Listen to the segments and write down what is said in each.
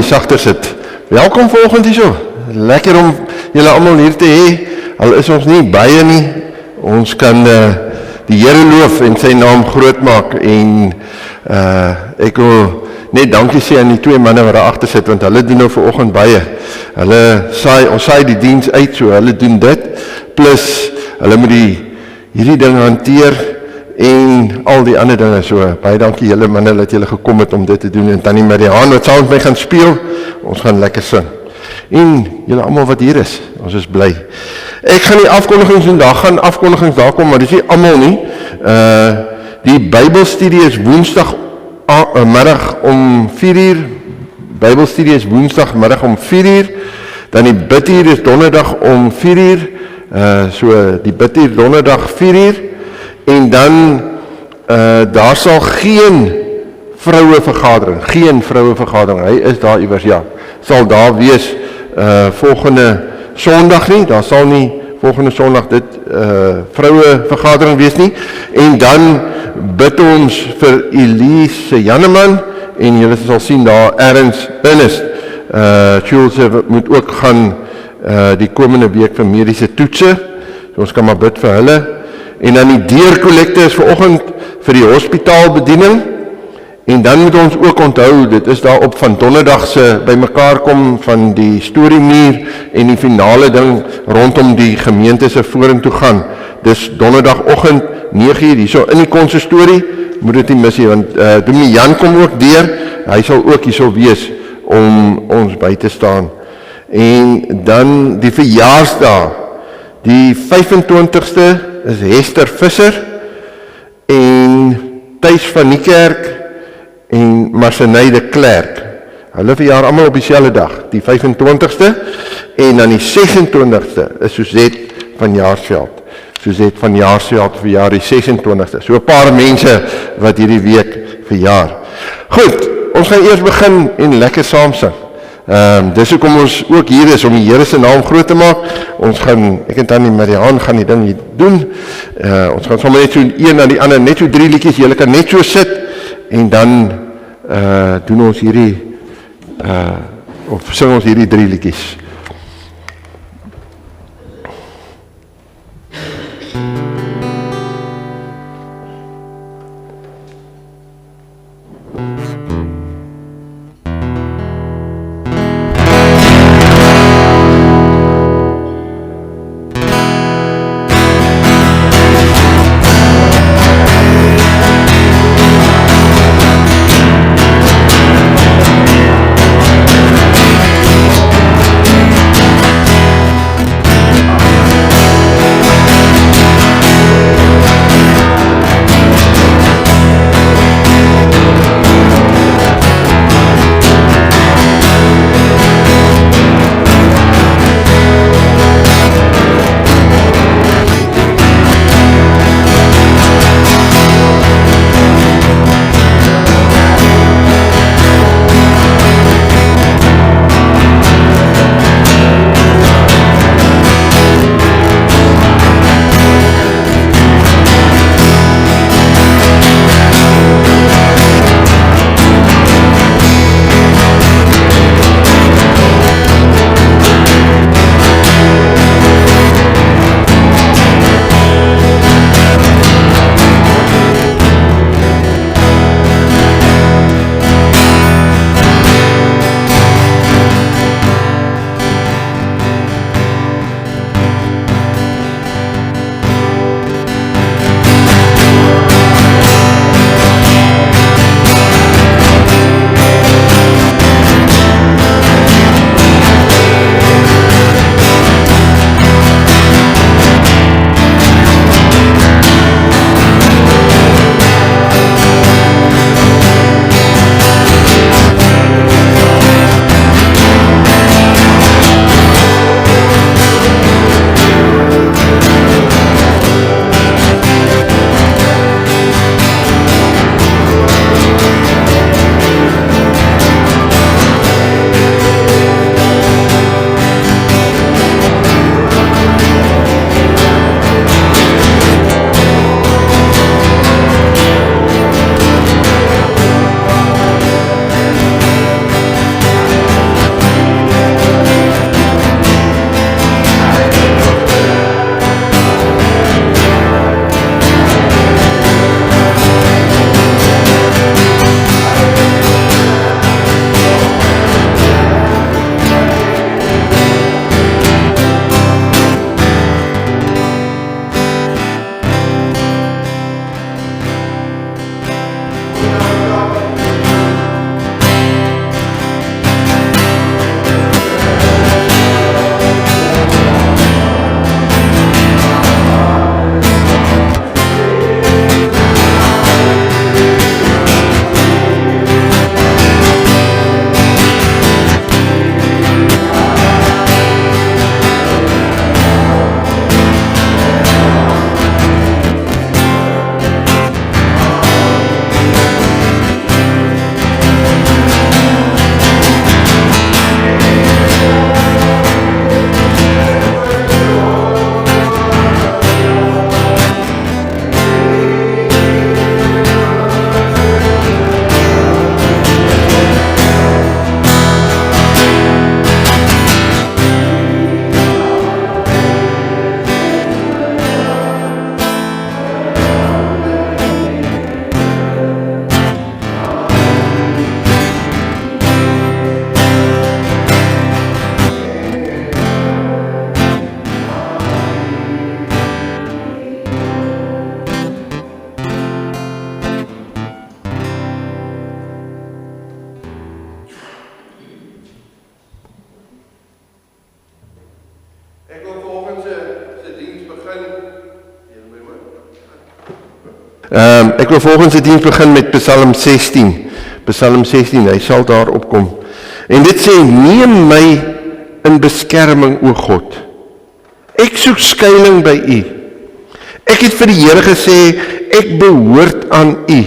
bietjie sagter sit. Welkom vanoggend hierso. Lekker om julle almal hier te hê. Al is ons nie baie nie. Ons kan die Here loof en sy naam groot maak en ek wil net dankie sê aan die twee manne wat daar agter sit want hulle doen nou vanoggend baie. Ons saai die diens uit, so hulle doen dit plus hulle moet hierdie ding hanteer en al die ander dinge. So baie dankie julle manne dat julle gekom het om dit te doen en Tannie Mariaan wat saam met my gaan speel. Ons gaan lekker sing. En julle almal wat hier is, ons is bly. Ek gaan die afkondigings doen, daar gaan afkondigings daar kom, maar dis nie almal nie. Die Bybelstudie is Woensdag middag om 4:00. Bybelstudie is Woensdag middag om 4:00. Dan die bidtuur is Donderdag om 4:00. So die bidtuur Donderdag 4:00. En dan daar sal geen vrouevergadering, hy is daar iewers, ja, sal daar wees volgende Sondag nie, daar sal nie volgende Sondag dit vrouevergadering wees nie, en dan bid ons vir Elise Janneman, en julle sal sien daar Ernst Ernest, Jules moet ook gaan die komende week vir mediese toetse, so ons kan maar bid vir hulle, en dan die deurkollekte is vanoggend vir die hospitaalbediening, en dan moet ons ook onthou, dit is daar op van Donderdag se bymekaar kom van die storiemuur en die finale ding rondom die gemeente se vorentoe gaan. Dis Donderdagoggend 9:00 hierso in die konsistorie, moet dit nie mis nie, want Dominee Jan kom ook deur, hy sal ook hierso wees om ons by te staan. En dan die verjaarsdag, die 25ste is Hester Visser en Thys van Niekerk en Marsenay de Klerk. Hulle verjaar almal op dieselfde dag, die 25ste, en dan die 26ste is Suzette van Jaarsveld. Suzette van Jaarsveld verjaar die 26ste. So 'n paar mense wat hierdie week verjaar. Goed, ons gaan eers begin en lekker saam sing. Dis hoekom ons ook hier is om die Here se naam groot te maak. Ons gaan, ek en Tannie Mariaan gaan die ding hier doen. Ons gaan sommer net so een na die ander, net so 3 liedjies, julle kan net so sit en dan doen ons hierdie of sing ons hierdie 3 liedjies. Thank Ek wil volgens die diens begin met Psalm 16. Psalm 16, hy sal daar opkom. En dit sê, neem my in beskerming, o God. Ek soek skuiling by U. Ek het vir die Here gesê, ek behoort aan U.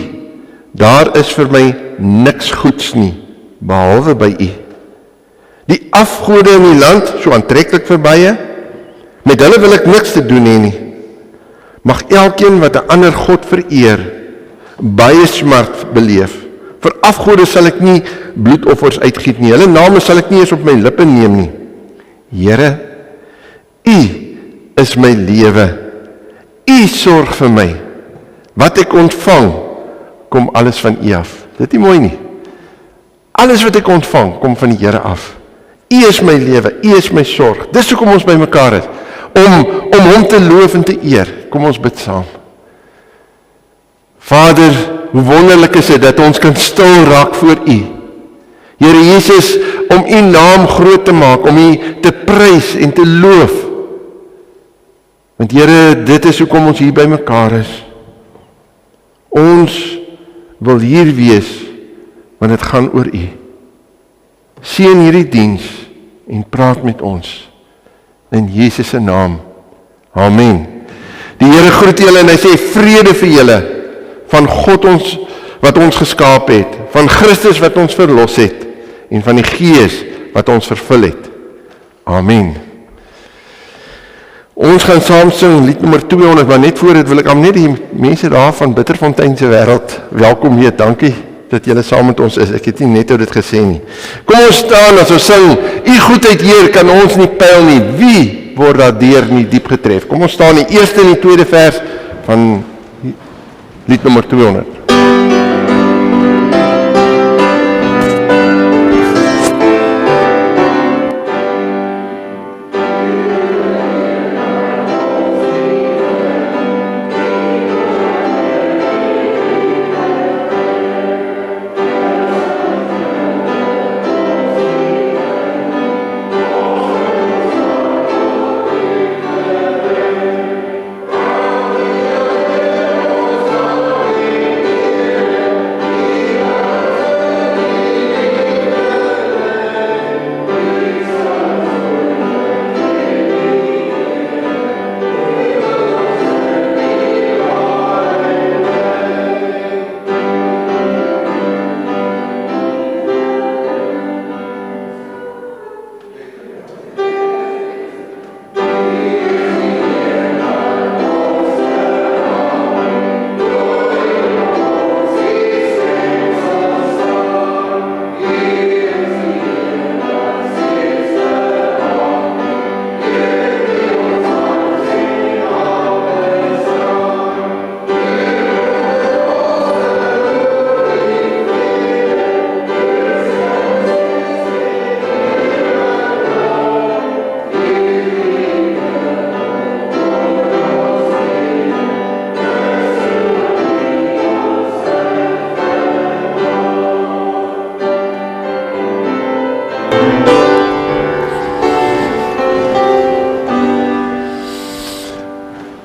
Daar is vir my niks goeds nie, behalwe by U. Die afgode in die land, so aantreklik vir baie, met hulle wil ek niks te doen hê nie. Mag elkeen wat 'n ander God vereer, baie smart beleef. Vir afgode sal ek nie bloedoffers uitgiet nie. Hulle name sal ek nie eens op my lippe neem nie. Here, U is my lewe. U sorg vir my. Wat ek ontvang, kom alles van U af. Dit is nie mooi nie. Alles wat ek ontvang, kom van die Here af. U is my lewe, U is my sorg. Dis hoekom ons by mekaar is. Om hom te loof en te eer. Kom ons bid saam. Vader, hoe wonderlik is dit dat ons kan stil raak voor U. Here Jesus, om U naam groot te maak, om U te prys en te loof. Want Here, dit is hoekom ons hier by mekaar is. Ons wil hier wees, want dit gaan oor U. Seën hierdie diens en praat met ons. In Jesus se naam. Amen. Die Here groet julle en hy sê vrede vir julle van God ons wat ons geskaap het, van Christus wat ons verlos het en van die Gees wat ons vervul het. Amen. Ons gaan saam sing lied nommer 200, maar net voor dit wil ek net die mense daar van Bitterfontein se wêreld welkom heet. Dankie dat julle saam met ons is. Ek het nie net dit gesê nie. Kom ons staan as ons sing, U goedheid Heer kan ons nie pyl nie. Wie word daardeur nie diep getref? Kom ons staan die eerste en die tweede vers van lied nommer 200.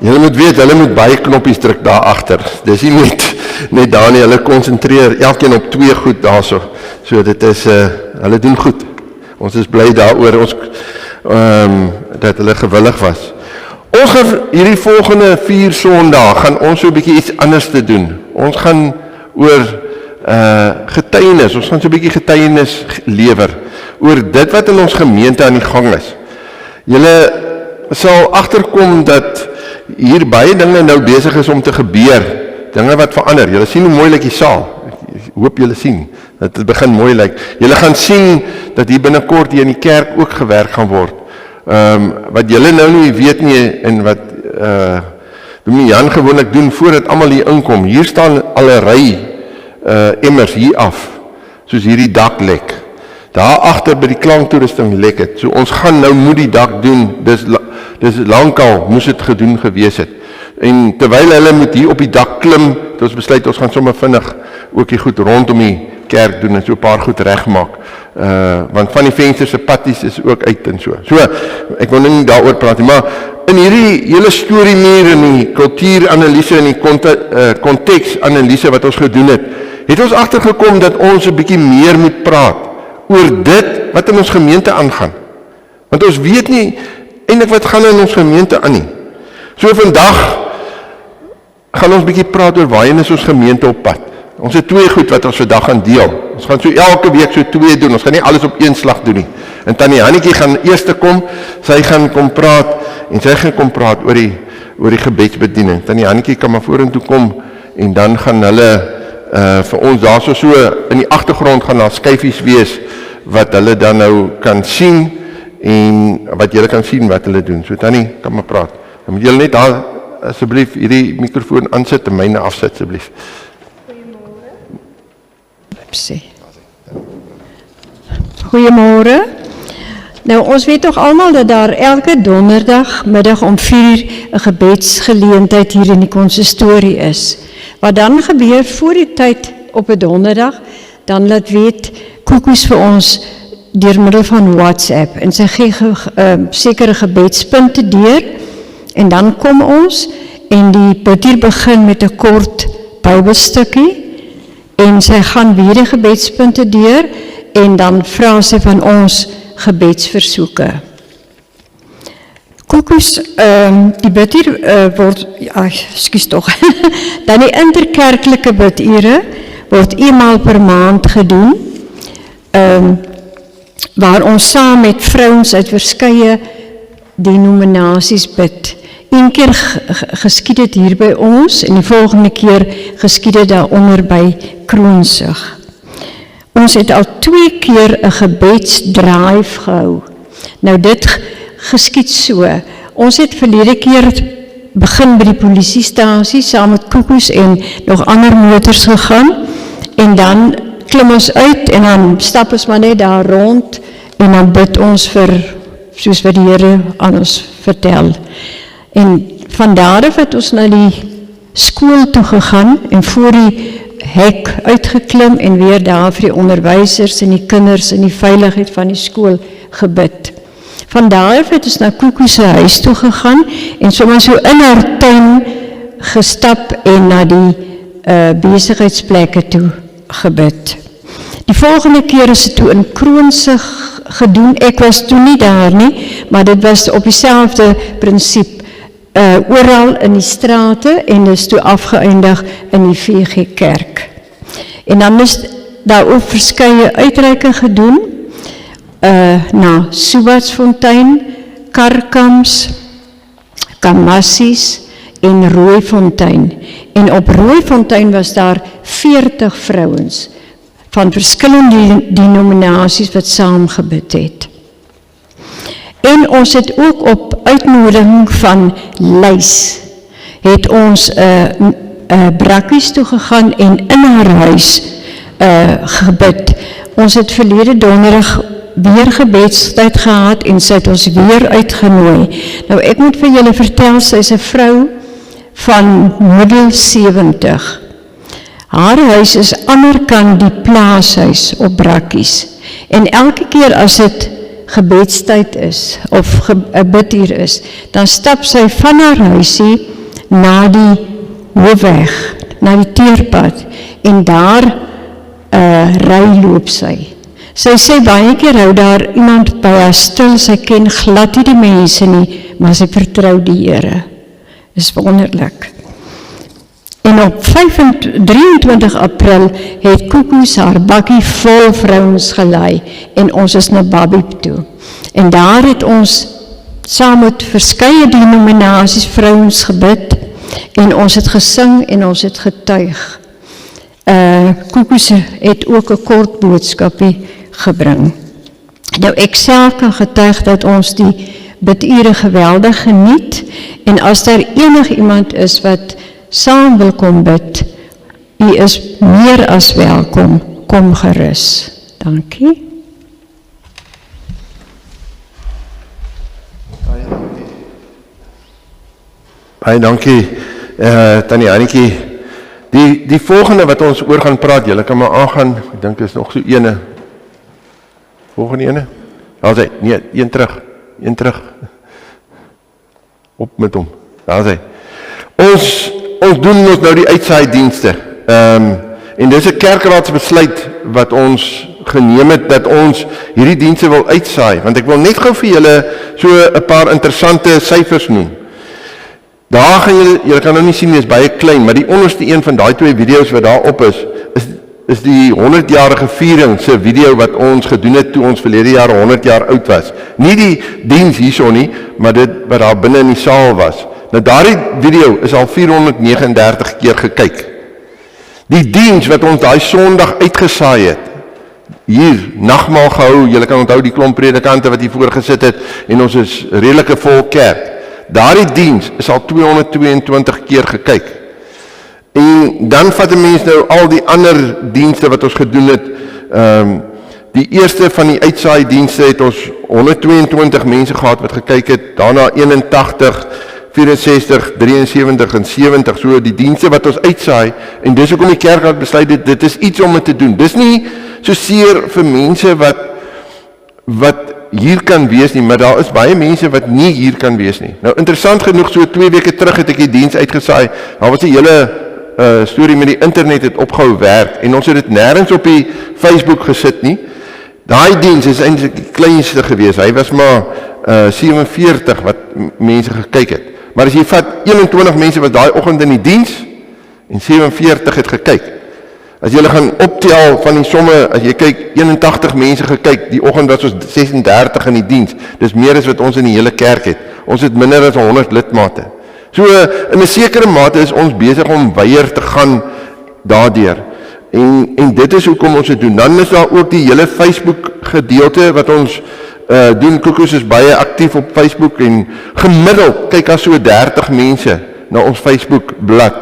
Julle moet weet, hulle moet baie knoppies druk daar agter. Dis nie net daar nie, hulle konsentreer elkeen op 2 goed daarso. So dit is hulle doen goed. Ons is bly daaroor ons dat hulle gewillig was. Ons gaan hierdie volgende 4 Sondae gaan ons so 'n bietjie iets anders te doen. Ons gaan oor getuienis, ons gaan so 'n bietjie getuienis lewer oor dit wat in ons gemeente aan die gang is. Julle sal agterkom dat hier baie dinge nou besig is om te gebeur, dinge wat verander. Julle sien hoe mooi lyk die saal. Ek hoop julle sien dat dit begin mooi lyk. Julle gaan sien dat hier binnekort hier in die kerk ook gewerk gaan word. Wat julle nou nie weet nie en wat Dominee Jan gewoonlik doen voordat almal hier inkom. Hier staan al 'n ry emmers hier af, soos hierdie dak lek. Daar agter by die klanktoerusting lek het. So ons gaan nou moet die dak doen. Dis lankal moes dit gedoen gewees het. En terwyl hulle moet hier op die dak klim, het ons besluit ons gaan sommer vinnig ook die goed rondom die kerk doen en so 'n paar goed regmaak. Want van die vensters se patties is ook uit en so. So ek wil nie daaroor praat nie, maar in hierdie hele storiemuur en die kultuuranalise en die konteksanalise wat ons gedoen het ons agtergekom dat ons 'n bietjie meer moet praat oor dit wat in ons gemeente aangaan. Want ons weet nie eintlik wat gaan in ons gemeente aan nie. So vandag gaan ons bietjie praat oor waarheen is ons gemeente op pad. Ons het 2 goed wat ons vandag gaan deel. Ons gaan so elke week so 2 doen. Ons gaan nie alles op een slag doen nie. En Tannie Hannetjie gaan eers kom. Sy gaan kom praat en sy gaan kom praat oor die gebedsbediening. Tannie Hannetjie kan maar vorentoe kom en dan gaan hulle vir ons daar so in die agtergrond gaan daar skyfies wees wat hulle dan nou kan sien en wat julle kan sien wat hulle doen. So Tannie kan maar praat. Dan moet julle net daar asseblief hierdie mikrofoon aansit en myne afsit asseblief. Goeiemôre. Nou ons weet toch almal dat daar elke donderdagmiddag om 4 'n gebedsgeleentheid hier in die konsistorie is. Wat dan gebeur voor die tyd op 'n donderdag, dan laat weet Koekoes vir ons deur middel van WhatsApp en sy gee sekere gebedspunte deur en dan kom ons en die bidtier begin met 'n kort Bybelstukkie en sy gaan weer die gebedspunte deur en dan vra sy van ons gebedsversoeke. Koekoes, die bidtier word, ekskuus tog, dan die interkerklike bidure word eenmaal per maand gedoen, waar ons saam met vrouens uit verskeie denominasies bid. Een keer geskied het hier by ons en die volgende keer geskied het daaronder by Kroonsig. Ons het al 2 keer 'n gebedsdrive gehou. Nou dit geskied so. Ons het verlede keer begin by die polisiestasie saam met Koekoes en nog ander motors gegaan en dan klim ons uit en dan stap ons maar net daar rond en dan bid ons vir soos wat die Here aan ons vertel. En van daar af het ons na die skool toe gegaan en voor die hek uitgeklim en weer daar vir die onderwysers en die kinders en die veiligheid van die skool gebid. Van daar af het ons na Koekoes se huis toe gegaan en sommer so in haar tuin gestap en na die besigheidsplekke toe gebid. Die volgende keer is het toe in Kroonsig gedoen. Ek was toe nie daar nie, maar dit was op dieselfde prinsip. Oral in die strate en is toe afgeëindig in die VG Kerk. En dan is daar ook verskeie uitreike gedoen na Subatsfontein, Karkams, Kamassies en Rooifontein. En op Rooifontein was daar 40 vrouens van verskillende denominasies wat saam gebid het. En ons het ook op uitnodiging van Lys, het ons Brakkies toe gegaan en in haar huis gebid. Ons het verlede donderdag weer gebedstyd gehad en sy het ons weer uitgenooi. Nou ek moet vir julle vertel, sy is 'n vrou van middel 70. Haar huis is anderkant die plaashuis op Brakkies. En elke keer as dit gebedstyd is, of 'n bidtuur is, dan stap sy van haar huisie na die hoofweg, na die teerpad, en daar ry loop sy. Sy sê baie keer hou daar iemand by haar stil, sy ken glad nie die mense nie, maar sy vertrou die Here. Is wonderlik. En op 23 April het Koekoes haar bakkie vol vrouens gelei en ons is na Babib toe. En daar het ons saam met verskeie denominasies vrouens gebid en ons het gesing en ons het getuig. Koekoes het ook 'n kort boodskapie gebring. Nou ek self kan getuig dat ons die bidure geweldig geniet en as daar enig iemand is wat saam wil kom bid, u is meer as welkom, kom gerus. Dankie. Baie dankie, Tannie Hannetjie. Die volgende wat ons oor gaan praat, julle kan maar aangaan, ek dink is nog so ene. Volgende ene? Al sê, nee, een terug. Op met hom. Daar is hy. Ons doen ons nou die uitsaaidienste. En dis 'n kerkraadsbesluit wat ons geneem het dat ons hierdie dienste wil uitsaai, want ek wil net gou vir julle so 'n paar interessante syfers noem. Daar gaan julle kan nou nie sien, dit is baie klein, maar die onderste een van daai twee video's wat daar op is die 100-jarige viering se video wat ons gedoen het toe ons verlede jaar 100 jaar oud was. Nie die diens hierso nie, maar dit wat daar binne in die saal was. Nou daardie video is al 439 keer gekyk. Die diens wat ons daai Sondag uitgesaai het, hier, nagmaal gehou, julle kan onthou die klomp predikante wat hier voor gesit het, en ons is redelike vol kerk. Daardie diens is al 222 keer gekyk. En dan vat 'n mens nou al die ander dienste wat ons gedoen het. Die eerste van die uitsaai dienste het ons 122 mense gehad wat gekyk het, daarna 81, 64, 73 en 70, so die dienste wat ons uitsaai, en dis hoekom die kerk het besluit, dit is iets om het te doen. Dis nie so seer vir mense wat hier kan wees nie, maar daar is baie mense wat nie hier kan wees nie. Nou interessant genoeg, so 2 weke terug het ek die diens uitgesaai, daar was 'n hele storie met die internet het opgehou werk, en ons het dit nêrens op die Facebook gesit nie. Daai diens is eintlik die kleinste gewees, hy was maar 47 wat mense gekyk het. Maar as jy vat 21 mense was daai oggend in die diens, en 47 het gekyk. As jy gaan optel van die somme, as jy kyk, 81 mense gekyk, die oggend was ons 36 in die diens, dis meer as wat ons in die hele kerk het. Ons het minder as 100 lidmate. So, in 'n sekere mate is ons besig om weier te gaan daardeur. En dit is hoekom ons dit doen. Dan is daar ook die hele Facebook gedeelte wat ons doen. Koekoes is baie aktief op Facebook, en gemiddeld kyk daar so 30 mense na ons Facebook blad.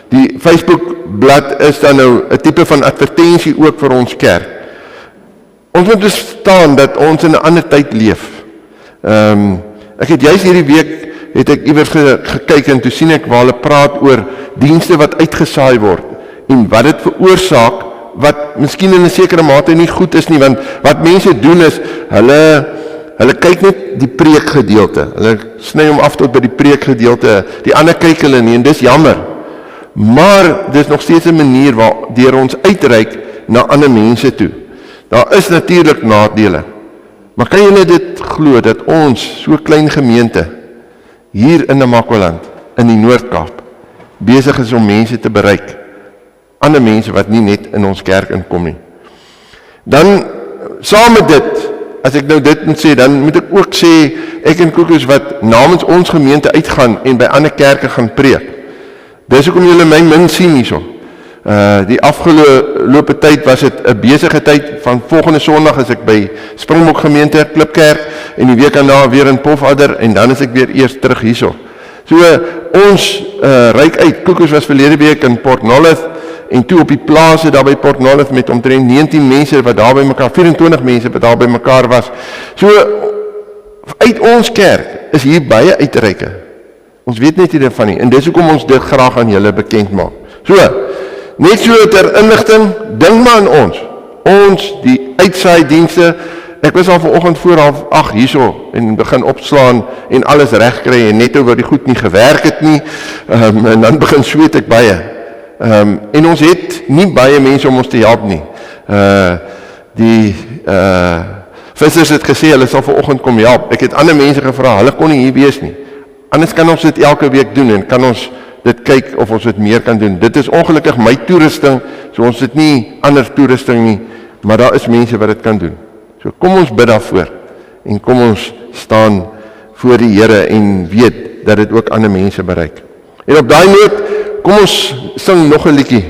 Die Facebook blad is dan nou 'n tipe van advertensie ook vir ons kerk. Ons moet verstaan dat ons in 'n ander tyd leef. Ek het juist hierdie week het ek iewers gekyk, en toe sien ek waar hulle praat oor dienste wat uitgesaai word, en wat dit veroorsaak, wat miskien in 'n sekere mate nie goed is nie, want wat mense doen is, hulle kyk net die preekgedeelte, hulle sny hom af tot by die preekgedeelte, die ander kyk hulle nie, en dis jammer. Maar dit is nog steeds 'n manier waardeur ons uitreik na ander mense toe. Daar is natuurlik nadele. Maar kan julle dit glo dat ons so klein gemeente hier in Namakwaland, in die Noord-Kaap, besig is om mense te bereik, ander mense wat nie net in ons kerk inkom nie. Dan saam met dit, as ek nou dit moet sê, dan moet ek ook sê, ek en Koekoes wat namens ons gemeente uitgaan en by ander kerke gaan preek. Dis hoekom julle my min sien hierso. Die afgelope tyd was dit 'n besige tyd. Van volgende Sondag is ek by Springbok gemeente, Klipkerk, en die week daarna weer in Pofadder, en dan is ek weer eers terug hierso. So ons reik uit. Koekoes was verlede week in Port Nolloth, en toe op die plase daar by Port Nolloth met omtrent 19 mense wat daar by mekaar, 24 mense wat daar by mekaar was. So uit ons kerk is hier baie uitreike. Ons weet net nie daarvan nie, en dis hoekom ons dit graag aan julle bekend maak. So, net so ter inligting, dink maar aan ons, die uitsaaidienste. Ek was al vanoggend voor 7:30 hierso, en begin opslaan, en alles reg kry, en net oor die goed nie gewerk het nie, en dan begin sweet ek baie. En ons het nie baie mense om ons te help nie. Die vissers het gesê, hulle sal vanoggend kom help. Ek het ander mense gevra, hulle kon nie hier wees nie. Anders kan ons dit elke week doen, en kan ons dit kyk of ons dit meer kan doen. Dit is ongelukkig my toerusting, so ons het nie ander toerusting nie, maar daar is mense wat dit kan doen. So kom ons bid daarvoor, en kom ons staan voor die Here, en weet dat dit ook ander mense bereik. En op daai noot, kom ons sing nog 'n liedjie.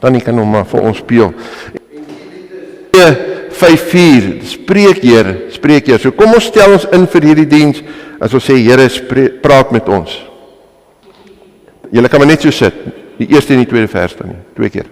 Tannie kan hom maar vir ons speel. 5:4, spreek Heer. So kom ons stel ons in vir hierdie diens, as ons sê, Here, praat met ons. Julle kan maar net so sit, die eerste en die tweede vers dan nie, 2 keer.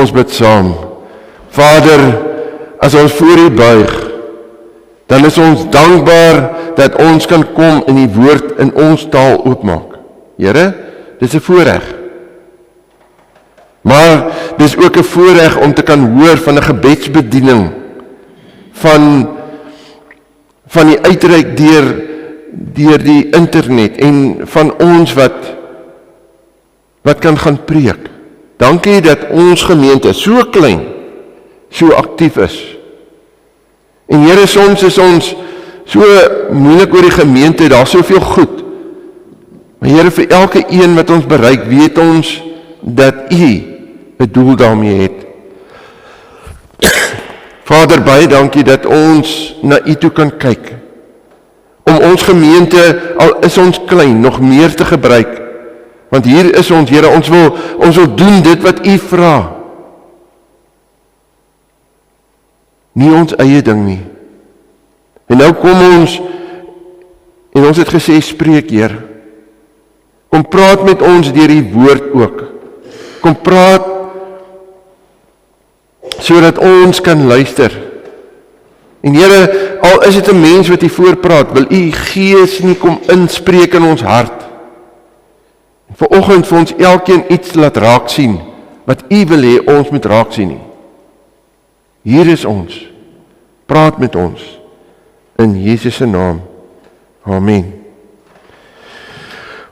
ons bid saam. Vader, as ons voor U buig, dan is ons dankbaar dat ons kan kom en die woord in ons taal oopmaak. Here, dis 'n voorreg. Maar dis ook 'n voorreg om te kan hoor van 'n gebedsbediening, van die uitreik deur die internet en van ons wat kan gaan preek. Dankie dat ons gemeente so klein, so aktief is. En Here, soms is ons so moeilik oor die gemeente, daar soveel goed. Maar Here, vir elke een wat ons bereik, weet ons dat U 'n doel daarmee het. Vader, baie dankie dat ons na U toe kan kyk, om ons gemeente, al is ons klein, nog meer te gebruik. Want hier is ons, Here, ons wil doen dit wat U vra. Nie ons eie ding nie. En nou kom ons, en ons het gesê, spreek, Heer. Kom praat met ons deur die woord ook. Kom praat, sodat ons kan luister. En Here, al is dit 'n mens wat U voorpraat, wil U Gees nie kom inspreek in ons hart. En vanoggend vir ons elkeen iets laat raak sien, wat U wil hê ons moet raak sien nie. Hier is ons. Praat met ons. In Jesus se naam. Amen.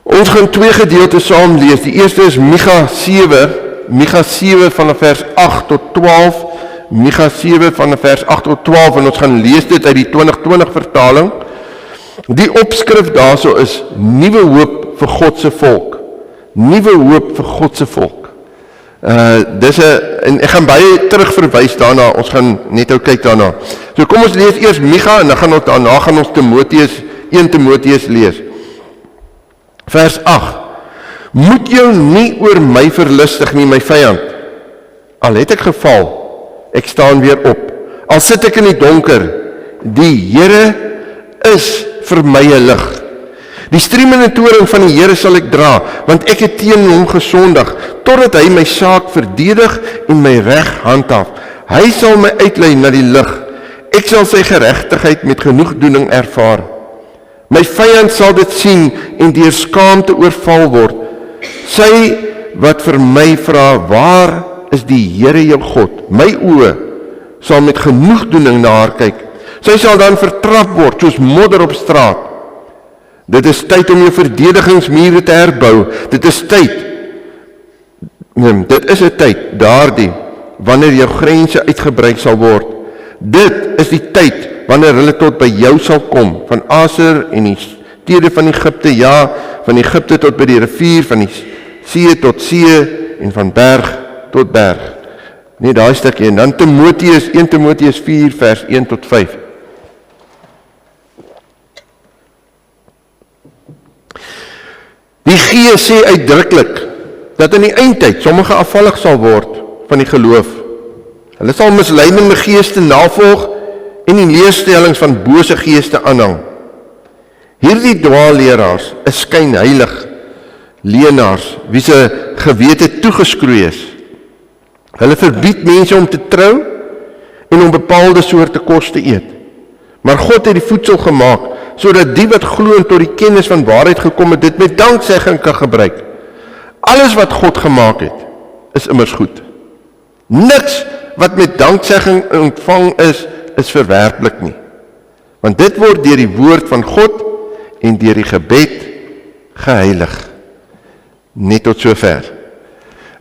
Ons gaan 2 gedeeltes saam lees. Die eerste is Micha 7 van vers 8 tot 12. Micha 7 van vers 8 tot 12 en ons gaan lees dit uit die 2020 vertaling. Die opskrif daarso is nuwe hoop vir God se volk. Nuwe hoop vir God se volk. En ek gaan baie terug verwys daarna, ons gaan net ou kyk daarna. So kom ons lees eers Micha en daarna gaan ons 1 Timoteus lees. Vers 8. Moet jou nie oor my verlustig nie, my vyand. Al het ek geval, ek staan weer op. Al sit ek in die donker, die Here is vir my 'n lig. Die striemende toring van die Here sal ek dra, want ek het teen hom gesondig, totdat hy my saak verdedig en my reg handhaaf. Hy sal my uitlei na die lig. Ek sal sy geregtigheid met genoegdoening ervaar. My vyand sal dit sien en deur skaamte oorval word. Sy wat vir my vra, waar is die Here jou God? My oë sal met genoegdoening na haar kyk. Sy sal dan vertrap word soos modder op straat. Dit is tyd om jou verdedigingsmure te herbou. Dit is 'n tyd, daardie, wanneer jou grense uitgebrei sal word. Dit is die tyd, wanneer hulle tot by jou sal kom, van Aser en die stede van Egipte, ja, van Egipte tot by die rivier, van die see tot see, en van berg tot berg. Nee, daai stukkie, en dan 1 Timoteus 4, vers 1 tot 5. Die Gees sê uitdruklik, dat in die eindtyd sommige afvallig sal word van die geloof. Hulle sal misleidende geeste navolg en die leerstellings van bose geeste aanhang. Hierdie dwaalleraars is skynheilig leenaars, wie se gewete toegeskroei is. Hulle verbied mense om te trou en om bepaalde soorte kos te eet. Maar God het die voedsel gemaak, sodat die wat glo tot die kennis van waarheid gekom het, dit met danksegging kan gebruik. Alles wat God gemaak het, is immers goed. Niks wat met danksegging ontvang is verwerplik nie. Want dit word deur die woord van God en deur die gebed geheilig. Net tot sover.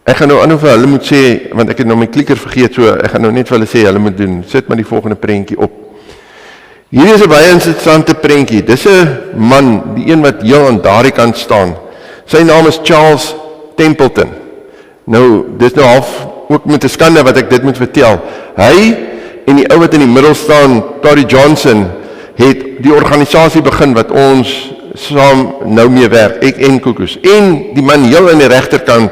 Ek gaan nou vir hulle moet sê, want ek het nou my klikker vergeet, so ek gaan nou net vir hulle sê, hulle moet doen, sit maar die volgende prentjie op. Hier is 'n baie interessante prentjie. Dis 'n man, die een wat heel aan daardie kant staan. Sy naam is Charles Templeton. Nou, dis nou half ook met 'n skande wat ek dit moet vertel. Hy en die ou wat in die middel staan, Tory Johnson, het die organisasie begin wat ons saam nou mee werk, ek en Koekoes. En die man heel aan die regterkant,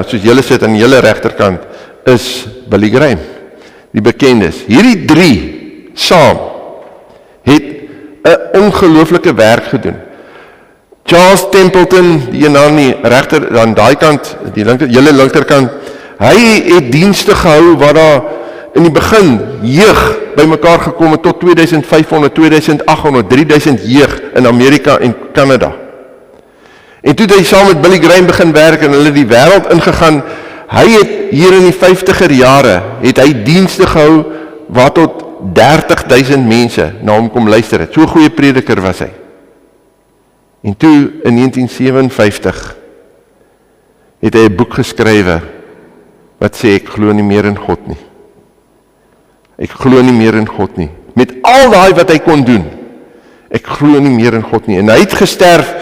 soos julle sit aan die hele regterkant, is Billy Graham, die bekendes. Hierdie 3 saam het 'n ongelooflike werk gedoen. Charles Templeton, die een aan die regter, aan daai kant, die julle linkerkant, Hy het dienste gehou waar daar in die begin jeug bymekaar gekom het tot 2500, 2800, 3000 jeug in Amerika en Canada. En toe het hy saam met Billy Graham begin werk en hulle die wêreld ingegaan. Hy het hier in die 50er jare, het hy dienste gehou waar tot 30.000 mense na hom kom luister het. So goeie prediker was hy. En toe in 1957 het hy 'n boek geskrywe wat sê ek glo nie meer in God nie. Ek glo nie meer in God nie. Met al daai wat hy kon doen. Ek glo nie meer in God nie. En hy het gesterf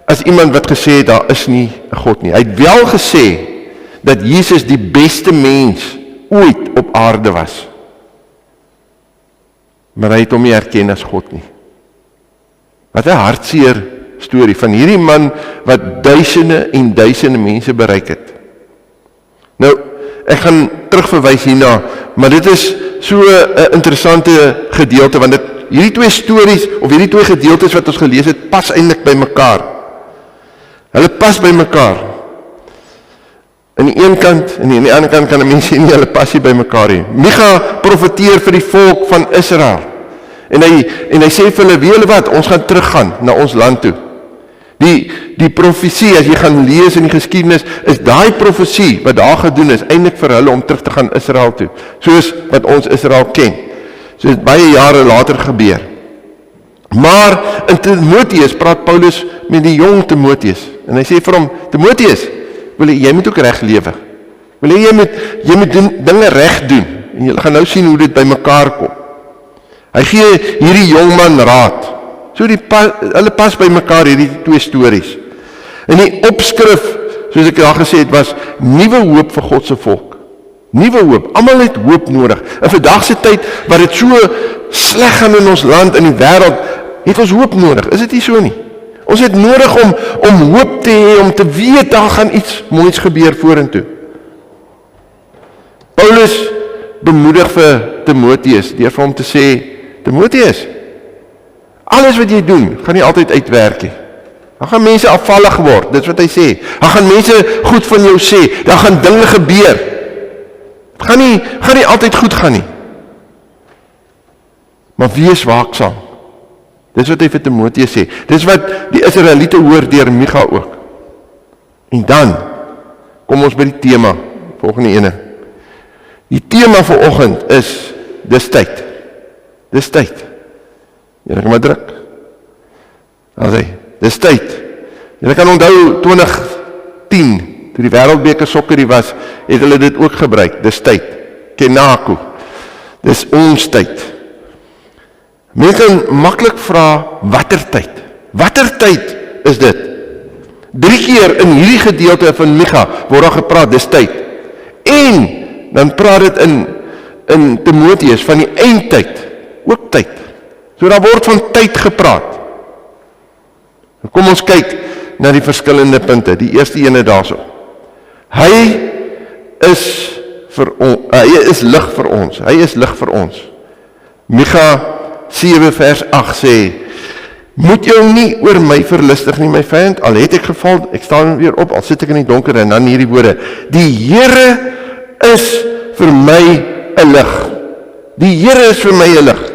as iemand wat gesê het daar is nie 'n God nie. Hy het wel gesê dat Jesus die beste mens ooit op aarde was. Maar hy het hom nie erken as God nie. Wat 'n hartseer storie van hierdie man wat duisende en duisende mense bereik het. Nou, ek gaan terugverwys hierna, maar dit is so 'n interessante gedeelte, want hierdie twee stories, of hierdie twee gedeeltes wat ons gelees het, pas eintlik by mekaar. Hulle pas by mekaar. Aan die een kant, en aan die ander kant kan 'n mens sê nie, hulle pas nie by mekaar nie. Micha profeteer vir die volk van Israel. En hy sê vir hulle, weet julle wat, ons gaan teruggaan na ons land toe. Die profesie, as jy gaan lees in die geskiedenis, is daai profesie wat daar gedoen is, eintlik vir hulle om terug te gaan Israel toe. Soos wat ons Israel ken. So het baie jare later gebeur. Maar in Timoteus praat Paulus met die jong Timoteus. En hy sê vir hom, Timoteus, jy moet ook reg lewe. Jy moet dinge reg doen. En jy gaan nou sien hoe dit by mekaar kom. Hy gee hierdie jong man raad. So hulle pas by mekaar hierdie twee stories. En die opskrif, soos ek al gesê het, was nuwe hoop vir God se volk. Nuwe hoop. Almal het hoop nodig. In vandag se tyd waar dit so sleg gaan in ons land, in die wêreld, het ons hoop nodig. Is dit nie so nie? Ons het nodig om hoop te hê, om te weet daar gaan iets moois gebeur vorentoe. Paulus bemoedig vir Timoteus deur vir hom te sê, Timoteus, alles wat jy doen, gaan nie altyd uitwerk nie. Dan gaan mense afvallig word, dit is wat hy sê. Dan gaan mense goed van jou sê, dan gaan dinge gebeur. Het gaan nie altyd goed gaan nie. Maar wees waaksaam. Dit is wat hy vir Timoteus sê. Dit is wat die Israeliete hoor deur Micha ook. En dan kom ons by die tema, volgende ene. Die tema vanoggend is, dis tyd. Dis tyd. Julle kan maar druk. Alsy, dis tyd. Julle kan onthou 2010, toe die Wêreldbeker sokker was, het hulle dit ook gebruik. Dis tyd. Kenaku. Dis ons tyd. Mense kan maklik vra, watter tyd? Watter tyd is dit? 3 keer in hierdie gedeelte van Micha word daar gepraat, dis tyd. En dan praat dit in Timoteus van die eindtyd, ook tyd. So daar word van tyd gepraat. Kom ons kyk na die verskillende punte. Die eerste ene daarso. Hy is lig vir ons. Hy is lig vir ons. Micha 7 vers 8 sê, moet jou nie oor my verlustig nie, my vyand, al het ek geval, ek staan weer op, al sit ek in die donker, en dan hierdie woorde, die Here is vir my 'n lig. Die Here is vir my 'n lig.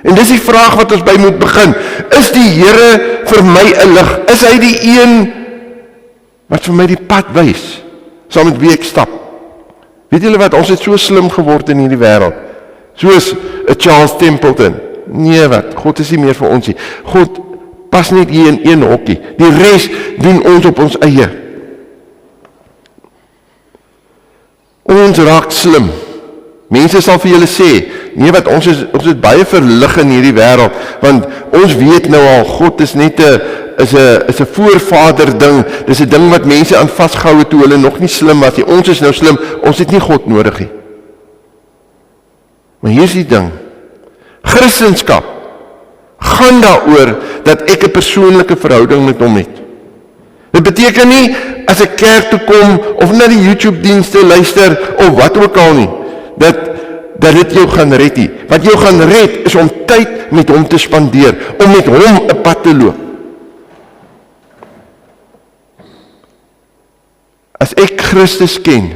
En dis die vraag wat ons by moet begin. Is die Here vir my 'n lig? Is hy die een wat vir my die pad wys, saam met wie ek stap? Weet julle wat, ons het so slim geword in hierdie wêreld. Soos 'n Charles Templeton. Nee wat, God is nie meer vir ons nie. God pas net hier in een hokkie. Die res doen ons op ons eie. Ons raak slim. Mense sal vir julle sê, nee wat, ons is baie verlig in hierdie wêreld, want ons weet nou al, God is net 'n voorvader ding, dis 'n ding wat mense aan vasgehou het toe hulle nog nie slim was nie. Ons is nou slim, ons het nie God nodig nie. Maar hier is die ding, Christendom gaan daaroor dat ek 'n persoonlike verhouding met hom het. Dit beteken nie, as ek kerk toe kom, of na die YouTube-dienste luister, of wat ook al nie, dat dit jou gaan red nie. Wat jou gaan red, is om tyd met hom te spandeer, om met hom 'n pad te loop. As ek Christus ken,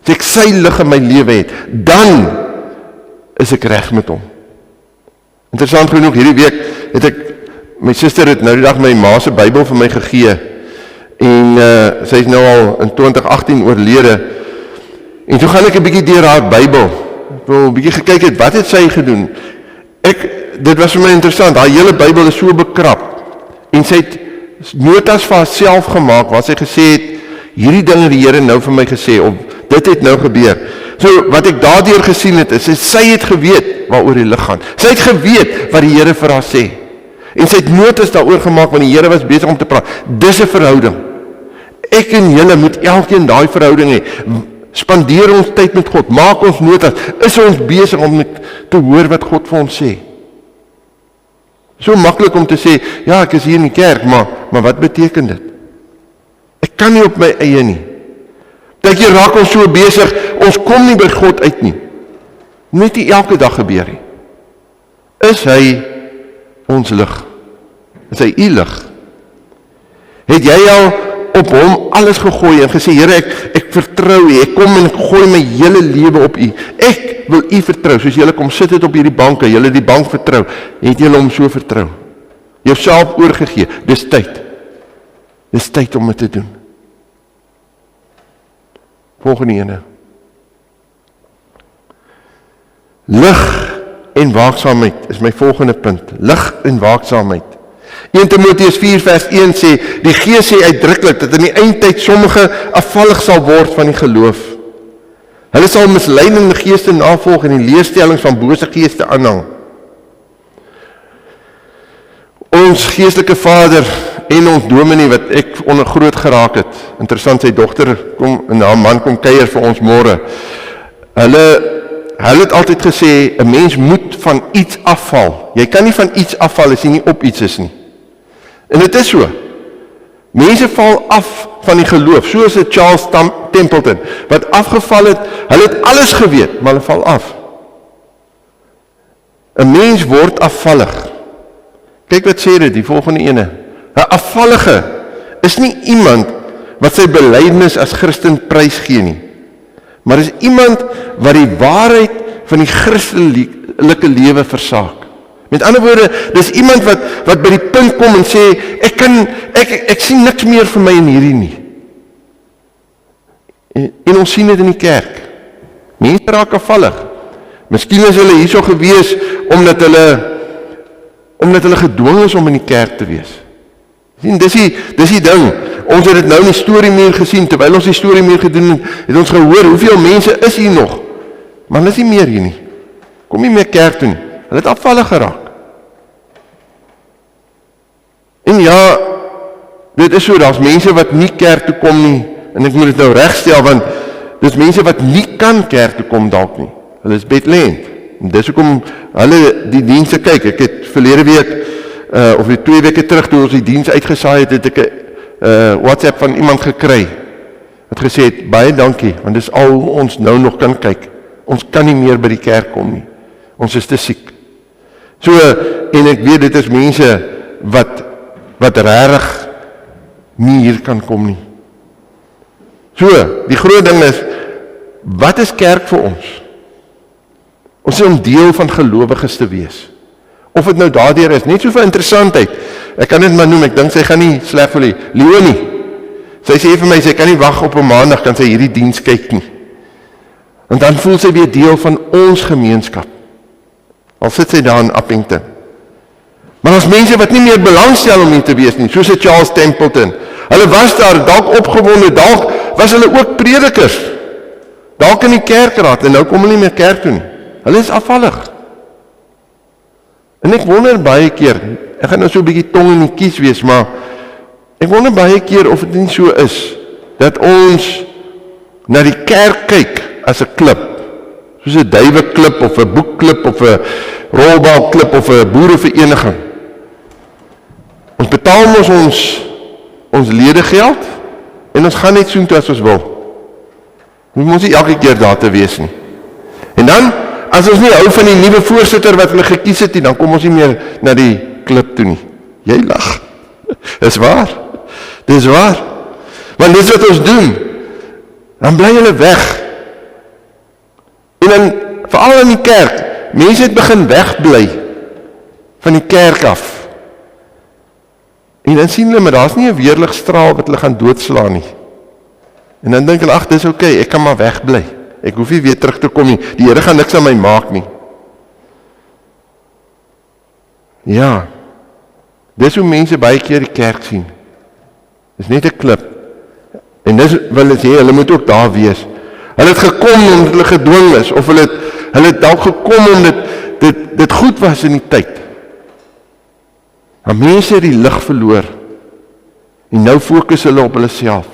as ek sy lig in my lewe het, dan is ek reg met hom. Interessant genoeg, hierdie week het ek, my suster het nou die dag my ma se Bybel vir my gegee, en sy is nou al in 2018 oorlede, en toe gaan ek 'n bietjie deur haar Bybel, ek wil 'n bietjie gekyk het, wat het sy gedoen? Dit was vir my interessant, haar hele Bybel is so bekrap, en sy het notas vir haarself gemaak, waar sy gesê het, hierdie ding het die Here nou vir my gesê, of dit het nou gebeur. So, wat ek daardeur gesien het, is, sy het geweet waaroor die lig gaan. Sy het geweet wat die Here vir haar sê. En sy het notas daaroor gemaak, want die Here was besig om te praat. Dis 'n verhouding. Ek en julle moet elkeen daai verhouding hê. Spandeer ons tyd met God, maak ons notas, is ons besig om te hoor wat God vir ons sê. So maklik om te sê, ja, ek is hier in die kerk, maar wat beteken dit? Ek kan nie op my eie nie. Partykeer raak ons so besig, ons kom nie by God uit nie. Net nie elke dag gebeur nie. Is hy ons lig? Is hy u lig? Het jy al op hom alles gegooi en gesê, Here, ek vertrou u, ek kom en ek gooi my hele lewe op u. Ek wil u vertrou, soos julle kom sit het op hierdie banke, julle die bank vertrou, het julle hom so vertrou. Jouself oorgegee, dis tyd. Dis tyd om dit te doen. Volgende ene. Lig en waaksaamheid is my volgende punt. Lig en waaksaamheid. 1 Timoteus 4 vers 1 sê, die Gees sê uitdruklik, dat in die eindtyd sommige afvallig sal word van die geloof. Hulle sal misleidende geeste navolg en die leerstellings van bose geeste aanhang. Ons geestelike vader en ons dominee wat ek onder groot geraak het, interessant, sy dogter kom en haar man kom kuier vir ons môre. Hulle het altyd gesê, 'n mens moet van iets afval. Jy kan nie van iets afval as jy nie op iets is nie. En dit is so. Mense val af van die geloof, soos Charles Templeton, wat afgeval het, hulle het alles geweet, maar hulle val af. 'n Mens word afvallig. Kyk wat sê dit, die volgende ene. 'n Afvallige is nie iemand wat sy belydenis as Christen prys gee nie, maar is iemand wat die waarheid van die Christelike lewe versaak. Met ander woorde, dis iemand wat by die punt kom en sê, ek sien niks meer vir my in hierdie nie. En ons sien dit in die kerk. Mense raak afvallig. Miskien is hulle hierso gewees, omdat hulle gedwing is om in die kerk te wees. Sien, dis die ding. Ons het dit nou in die storiemuur gesien, terwyl ons die storiemuur gedoen het ons gehoor, hoeveel mense is hier nog? Maar hulle is nie meer hier nie. Kom nie meer kerk toe nie. Hulle het afvallig geraak. En ja, dit is so, daar's mense wat nie kerk toe kom nie, en ek moet dit nou regstel, want dis mense wat nie kan kerk toe kom dalk nie. Hulle is bedlend. En dis hoekom hulle die dienste kyk. Ek het verlede week, of 2 weke terug, toe ons die diens uitgesaai het ek 'n WhatsApp van iemand gekry, wat gesê het, baie dankie, want dis al hoe ons nou nog kan kyk. Ons kan nie meer by die kerk kom nie. Ons is te siek. So, en ek weet, dit is mense wat regtig nie hier kan kom nie. So, die groot ding is, wat is kerk vir ons? Ons is om deel van gelowiges te wees. Of het nou daardeur is, net so vir interessantheid. Ek kan dit maar noem, ek dink sy gaan nie sleg vir Leonie. Sy sê vir my, sy kan nie wag op 'n maandag, kan sy hierdie diens kyk nie. En dan voel sy weer deel van ons gemeenskap. Al sit sy daar in Appington. Maar as mense wat nie meer belangstel om hier te wees nie, soos Charles Templeton, hulle was daar, dalk opgewonde, dalk was hulle ook predikers, dalk in die kerkraad, en nou kom hulle nie meer kerk toe nie. Hulle is afvallig. En ek wonder baie keer, ek gaan nou so 'n bietjie tong in die kies wees, maar ek wonder baie keer of dit nie so is, dat ons na die kerk kyk as 'n klub, soos 'n duiweklub, of 'n boekklub, of 'n rolbalklub, of 'n boerevereniging. Ons betaal ons ledegeld, en ons gaan net soontoe as ons wil. Ons moet nie elke keer daar te wees nie. En dan, as ons nie hou van die nuwe voorsitter wat hulle gekies het nie, dan kom ons nie meer na die klub toe nie. Jy lag. Dis waar. Dis waar. Want dis wat ons doen. Dan bly hulle weg. En dan, veral in die kerk, mense het begin wegbly van die kerk af. En dan sien hulle, maar daar is nie 'n weerligstraal wat hulle gaan doodslaan nie. En dan dink hulle, ag, dis okay, ek kan maar wegbly. Ek hoef nie weer terug te kom nie. Die Here gaan niks aan my maak nie. Ja, dis hoe mense baie keer die kerk sien. Dis net 'n klip. En dis wil hulle sê, hulle moet ook daar wees. Hulle het gekom omdat hulle gedwing is, of hulle het dalk gekom omdat dit goed was in die tyd. Maar mense het die lig verloor. En nou fokus hulle op hulle self.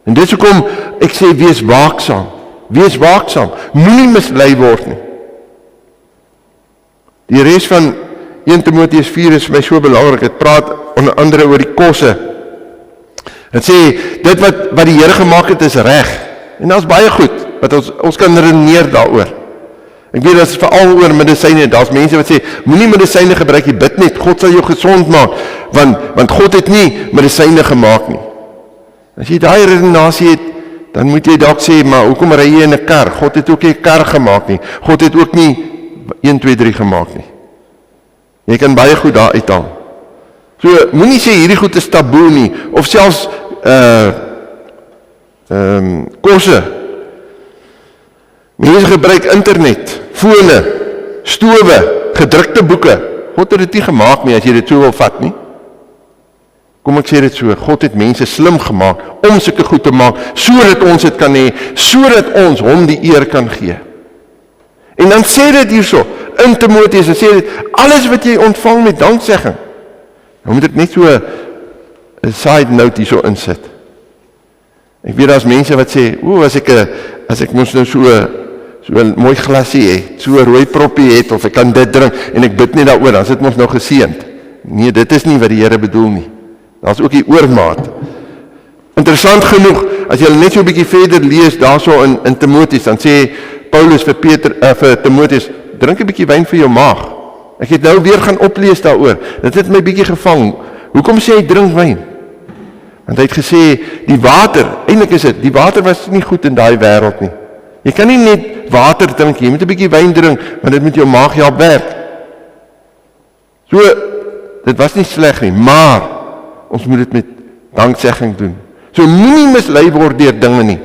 En dis hoekom ek sê, wees waaksaam. Wees waaksaam. Moenie mislei word nie. Die res van 1 Timoteus 4 is vir my so belangrik. Het praat onder andere oor die kosse. Het sê, dit wat die Here gemaak het is reg. En dat is baie goed, wat ons kan redeneer daaroor. Ek weet, dat is veral oor medisyne. Daar is mense wat sê, moenie medisyne gebruik, jy bid net, God sal jou gesond maak, want God het nie medisyne gemaak nie. As jy daai redenasie het, dan moet jy dalk sê, maar hoekom ry jy in 'n kar? God het ook nie 'n kar gemaak nie. God het ook nie 1, 2, 3 gemaak nie. Jy kan baie goed daar uithaal. So, moenie sê hierdie goed is taboe nie, of selfs kosse. Mense gebruik internet, fone, stowe, gedrukte boeke. God het dit nie gemaak nie, as jy dit so wil vat nie. Kom ek sê dit so, God het mense slim gemaak, om sulke goed te maak, sodat ons dit kan hê, sodat ons hom die eer kan gee. En dan sê dit hierso, in Timoteus, dan sê dit, alles wat jy ontvang met danksegging. Dan moet ek net so 'n side note hierso insit. Ek weet daar's mense wat sê, as ek moes nou so 'n mooi glasie hê, so 'n rooi proppie het, of ek kan dit drink, en ek bid nie daaroor, dan is dit mos nou geseënd. Nee, dit is nie wat die Here bedoel nie. Daar's ook die oormaat. Interessant genoeg, as jy net so 'n bietjie verder lees, daarso in Timoteus, dan sê Paulus vir Timoteus, drink 'n bietjie wyn vir jou maag. Ek het nou weer gaan oplees daaroor. Dit het my bietjie gevang. Hoekom sê hy drink wyn? Want hy het gesê, die water, eintlik is dit, die water was nie goed in daai wêreld nie. Jy kan nie net water drink, jy moet 'n bietjie wyn drink, want dit moet jou maag help werk. So, dit was nie sleg nie, maar ons moet dit met danksegging doen. So moenie mislei word deur dinge nie.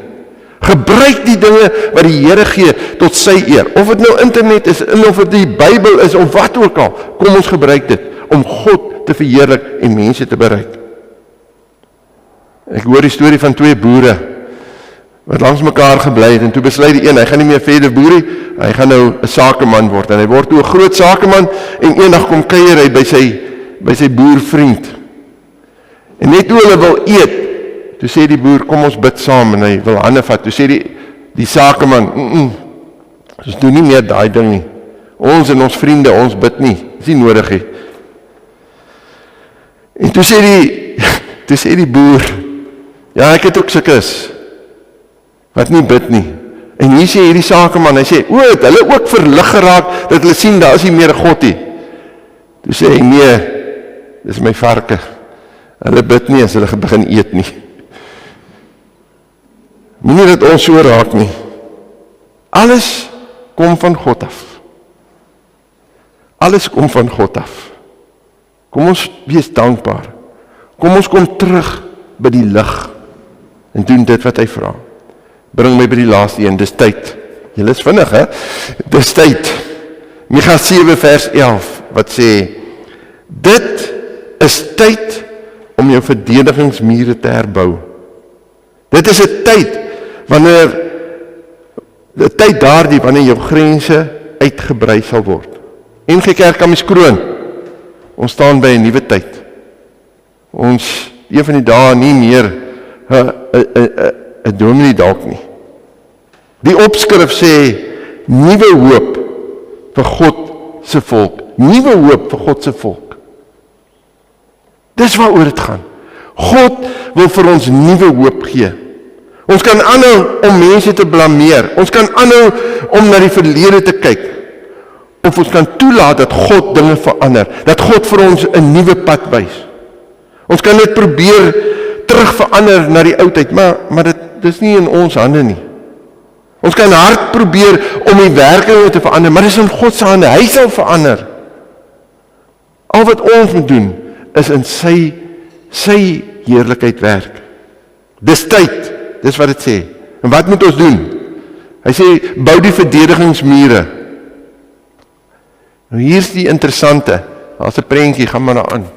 Gebruik die dinge wat die Here gee tot sy eer. Of dit nou internet is, of dit die Bybel is, of wat ook al. Kom ons gebruik dit, om God te verheerlik en mense te bereik. Ek hoor die storie van 2 boere, wat langs mekaar gebly het, en toe besluit die een, hy gaan nie meer verder boer, hy gaan nou 'n sakeman word, en hy word toe 'n groot sakeman, en eendag kom kuier hy by sy boervriend. En net toe hulle wil eet, toe sê die boer, kom ons bid saam, en hy wil hande vat. Toe sê die sakeman, ons doen nie meer daai ding nie. Ons en ons vriende, ons bid nie. Dis nie nodig nie. En toe sê die boer, ja, ek het ook sulkes wat nie bid nie. En hier sê hierdie sakeman, hy sê, het hulle ook verlig geraak, dat hulle sien, daar is nie meer 'n God nie. Toe sê hy, nee, dis my varke. Hulle bid nie as hulle begin eet nie. Moenie dat ons so raak nie. Alles kom van God af. Alles kom van God af. Kom ons wees dankbaar. Kom ons kom terug by die lig en doen dit wat hy vra. Bring my by die laaste een, dis tyd. Julle is vinnig, hè? Dis tyd. Micha 7 vers 11, wat sê, dit is tyd om jou verdedigingsmure te herbou. Dit is 'n tyd, wanneer jou grense uitgebrei sal word. NG Kerk Ameeskroon, ons staan by 'n nuwe tyd. Ons, een van die dae nie meer 'n dominee dalk nie. Die opskrif sê, nuwe hoop vir God se volk. Nuwe hoop vir God se volk. Dis waaroor dit gaan. God wil vir ons nuwe hoop gee. Ons kan aanhou om mense te blameer. Ons kan aanhou om na die verlede te kyk. Of ons kan toelaat dat God dinge verander. Dat God vir ons 'n nuwe pad wys. Ons kan net probeer terug verander na die oudheid, maar dit is nie in ons hande nie. Ons kan hard probeer om die werking te verander, maar dit is in God se hande, hy sal verander. Al wat ons moet doen, is in sy heerlikheid werk. Dis tyd, dis wat dit sê. En wat moet ons doen? Hy sê, bou die verdedigingsmure. Nou hier is die interessante, daar's 'n prentjie, gaan maar daaraan.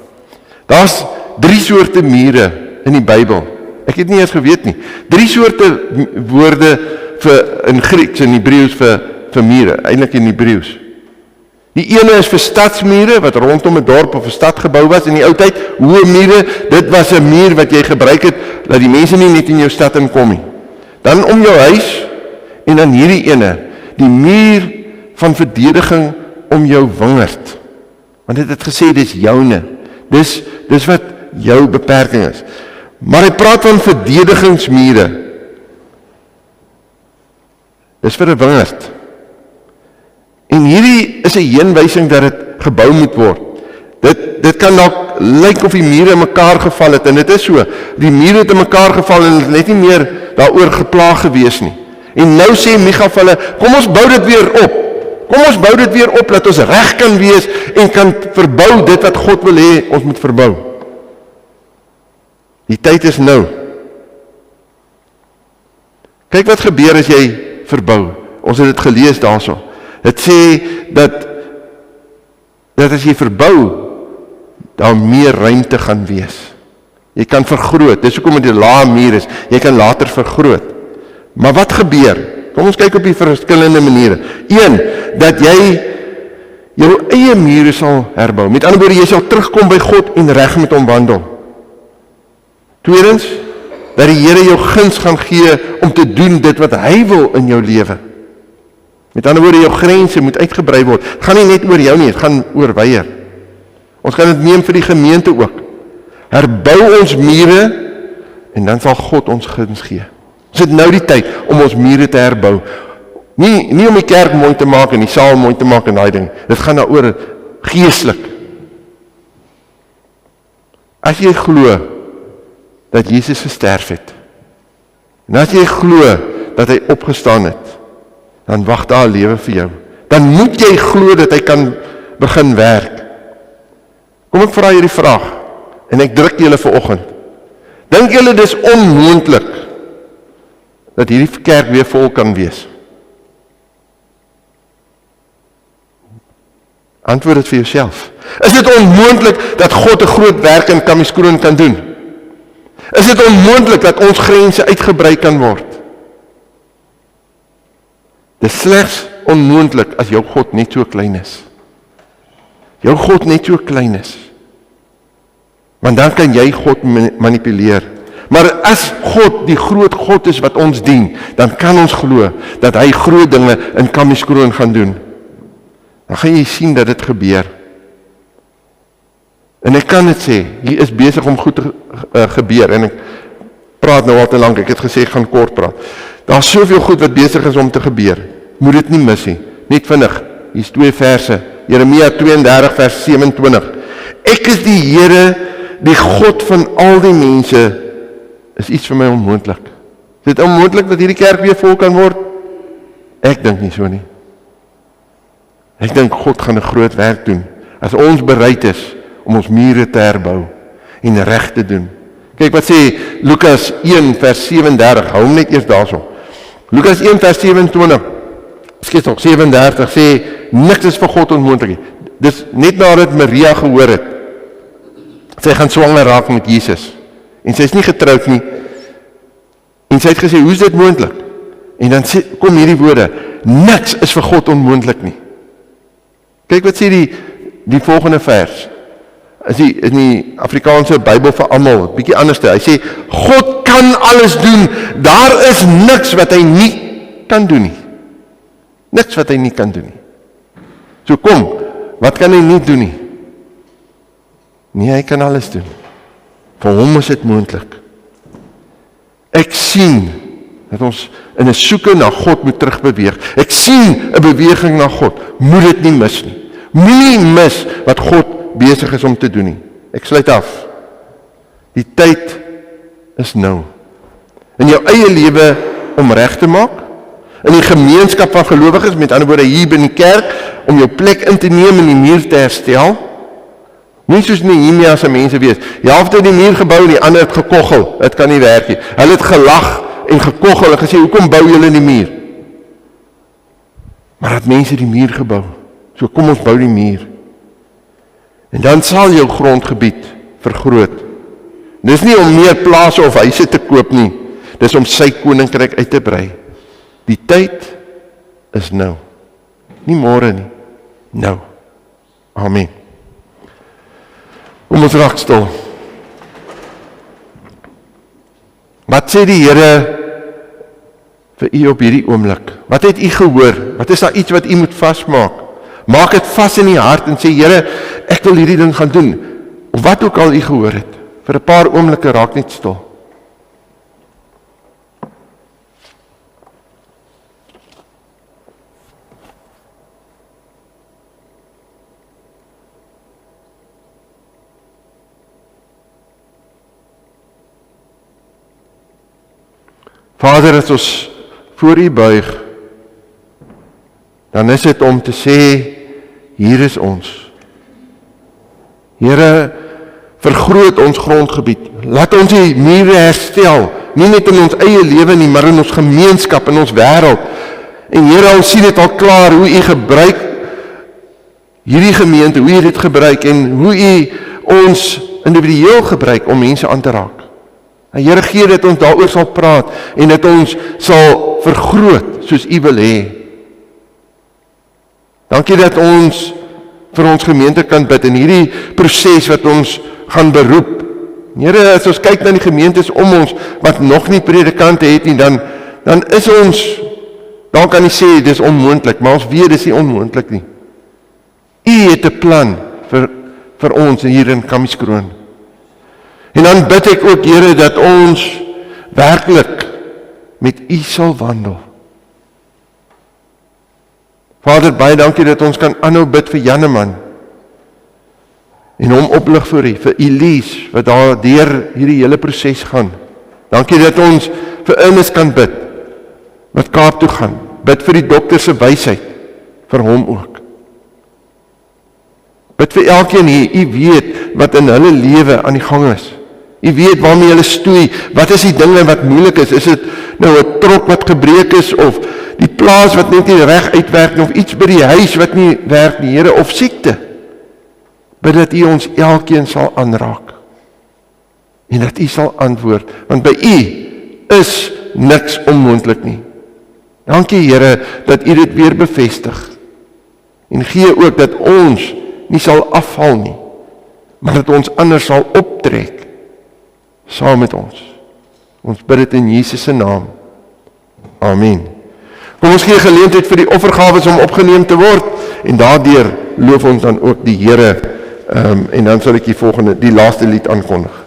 Daar's 3 soorte mure in die Bybel. Ek het nie eens geweet nie. 3 soorte woorde in Grieks en Hebreëus vir mure, eintlik in Hebreëus. Die ene is vir stadsmure, wat rondom 'n dorp of 'n stad gebou was in die ou tyd. Hoë mure, dit was 'n muur wat jy gebruik het, dat die mense nie net in jou stad inkom nie. Dan om jou huis, en dan hierdie ene, die muur van verdediging om jou wingerd. Want dit het gesê, dis joune. Dis wat jou beperking is. Maar hy praat van verdedigingsmure. Dis vir 'n wingerd. En hierdie is 'n heenwysing dat dit gebou moet word. Dit kan dalk lyk of die mure in mekaar geval het, en dit is so. Die mure het in mekaar geval en het net nie meer daaroor geplaag gewees nie. En nou sê Micha vir hulle, kom ons bou dit weer op. Kom ons bou dit weer op, dat ons reg kan wees en kan verbou dit wat God wil hê ons moet verbou. Die tyd is nou. Kyk wat gebeur as jy verbou. Ons het dit gelees daarso. Dit sê dat as jy verbou, daar meer ruimte gaan wees. Jy kan vergroot, dis hoekom dit 'n lae muur is, jy kan later vergroot. Maar wat gebeur? Kom ons kyk op die verskillende maniere. 1, dat jy jou eie mure sal herbou. Met ander woorde, jy sal terugkom by God en reg met hom wandel. Tweedens, dat die Here jou guns gaan gee om te doen dit wat hy wil in jou lewe. Met ander woorde, jou grense moet uitgebrei word. Het gaan nie net oor jou nie, het gaan oor weier. Ons gaan dit neem vir die gemeente ook. Herbou ons mure en dan sal God ons guns gee. Ons het nou die tyd om ons mure te herbou. Nie om die kerk mooi te maak en die saal mooi te maak en daai ding. Dit gaan daaroor geestelik. As jy glo dat Jesus gesterf het, en as jy glo dat hy opgestaan het, dan wag daar 'n lewe vir jou. Dan moet jy glo dat hy kan begin werk. Kom ek vra hierdie vraag, en ek druk julle vanoggend. Dink julle dis onmoontlik dat hierdie kerk weer vol kan wees? Antwoord dit vir jouself. Is dit onmoontlik dat God 'n groot werk in Kamieskroon kan doen? Is dit onmoontlik dat ons grense uitgebrei kan word? Dit is slegs onmoontlik as jou God net so klein is. Jou God net so klein is. Want dan kan jy God manipuleer. Maar as God die groot God is wat ons dien, dan kan ons glo dat hy groot dinge in Kamieskroon gaan doen. Dan gaan jy sien dat dit gebeur. En ek kan dit sê, hier is besig om goed te gebeur, en ek praat nou al te lank, ek het gesê ek gaan kort praat. Daar is soveel goed wat besig is om te gebeur, moet dit nie mis nie, net vinnig, hier is 2 verse, Jeremia 32 vers 27, ek is die Here, die God van al die mense, is iets vir my onmoontlik. Is dit onmoontlik dat hierdie kerk weer vol kan word? Ek dink nie so nie. Ek dink God gaan 'n groot werk doen, as ons bereid is, om ons mure te herbou, en reg te doen. Kyk wat sê Lukas 1 vers 37, hou hom net eers daarso. Lukas 1 vers 27, skiet nog 37, sê, niks is vir God onmoontlik nie. Dis net nadat Maria gehoor het, sy gaan swanger raak met Jesus, en sy is nie getroud nie, en sy het gesê, hoe is dit moontlik? En dan kom hierdie woorde, niks is vir God onmoontlik nie. Kyk wat sê die volgende vers, is in die Afrikaanse Bybel vir almal, bietjie anders te, hy sê, God kan alles doen, daar is niks wat hy nie kan doen nie. Niks wat hy nie kan doen nie. So kom, wat kan hy nie doen nie? Nee, hy kan alles doen. Vir hom is dit moontlik. Ek sien dat ons in 'n soeke na God moet terugbeweeg. Ek sien 'n beweging na God. Moet dit nie mis nie. Moenie mis wat God besig is om te doen nie. Ek sluit af. Die tyd is nou. In jou eie lewe om reg te maak, In die gemeenskap van gelowiges, met ander woorde hier in die kerk, om jou plek in te neem en die muur te herstel. Nie soos Nehemia se mense wees. Die helfte het die muur gebou en die ander het gekoggel. Dit kan nie werk nie. Hulle het gelag en gekoggel en gesê, hoekom bou julle die muur? Maar dat mense die muur gebou. So kom ons bou die muur. En dan sal jou grondgebied vergroot. Dis nie om meer plase of huise te koop nie. Dis om sy koninkryk uit te brei. Die tyd is nou. Nie môre nie. Nou. Amen. Kom ons raak stil. Wat sê die Here vir u op hierdie oomblik? Wat het u gehoor? Wat is daar iets wat u moet vasmaak? Maak dit vas in die hart en sê, Here, ek wil hierdie ding gaan doen. Of wat ook al u gehoor het. Vir 'n paar oomblikke raak net stil. Vader, as ons voor u buig, dan is dit om te sê, hier is ons. Here, vergroot ons grondgebied. Laat ons die mure herstel, nie net in ons eie lewe nie, maar in ons gemeenskap, in ons wêreld. En Here, ons sien dit al klaar, hoe u gebruik hierdie gemeente, hoe u dit gebruik, en hoe u ons individueel gebruik om mense aan te raak. En Here, gee dat ons daaroor sal praat, en dat ons sal vergroot, soos u wil hê. Dankie dat ons vir ons gemeente kan bid, in hierdie proses wat ons gaan beroep. Here, as ons kyk na die gemeentes om ons, wat nog nie predikante het nie, dan is ons, dan kan jy sê, dis onmoontlik, maar ons weet, dis nie onmoontlik nie. U het 'n plan vir ons hier in Kamieskroon. En dan bid ek ook, Here, dat ons werklik met u sal wandel. Vader, baie dankie dat ons kan aanhou bid vir Janneman en hom oplig vir u, vir Elise, wat daar deur hierdie hele proses gaan. Dankie dat ons vir Ernest kan bid, wat Kaap toe gaan. Bid vir die dokter se wysheid, vir hom ook. Bid vir elkeen hier, u weet wat in hulle lewe aan die gang is. U weet waarmee hulle stoei, wat is die dinge wat moeilik is dit nou 'n trok wat gebreek is, of die plaas wat net nie reg uitwerk nie, of iets by die huis wat nie werk nie, Here, of siekte. Bid dat u ons elkeen sal aanraak, en dat u sal antwoord, want by u is niks onmoontlik nie. Dankie, Here, dat u dit weer bevestig, en gee ook dat ons nie sal afval nie, maar dat ons anders sal optrek, saam met ons. Ons bid dit in Jesus se naam. Amen. Kom ons gee geleentheid vir die offergawes om opgeneem te word, en daardeur loof ons dan ook die Here, en dan sal ek die laaste lied aankondig.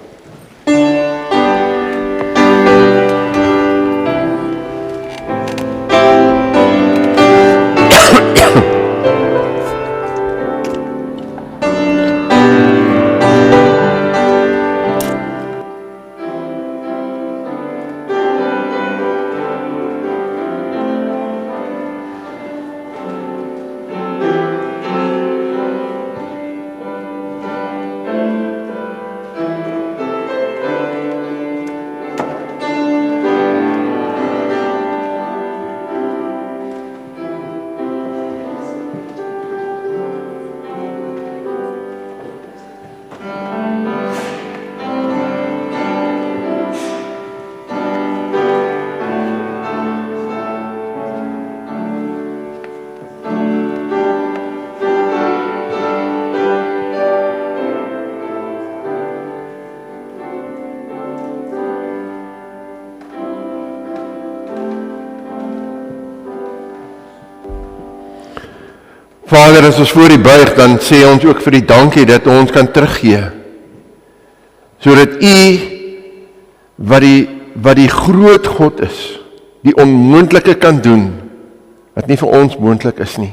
Vader, as ons voor die buig, dan sê ons ook vir die dankie dat ons kan teruggee, sodat u, wat die groot God is, die onmoontlike kan doen, wat nie vir ons moontlik is nie.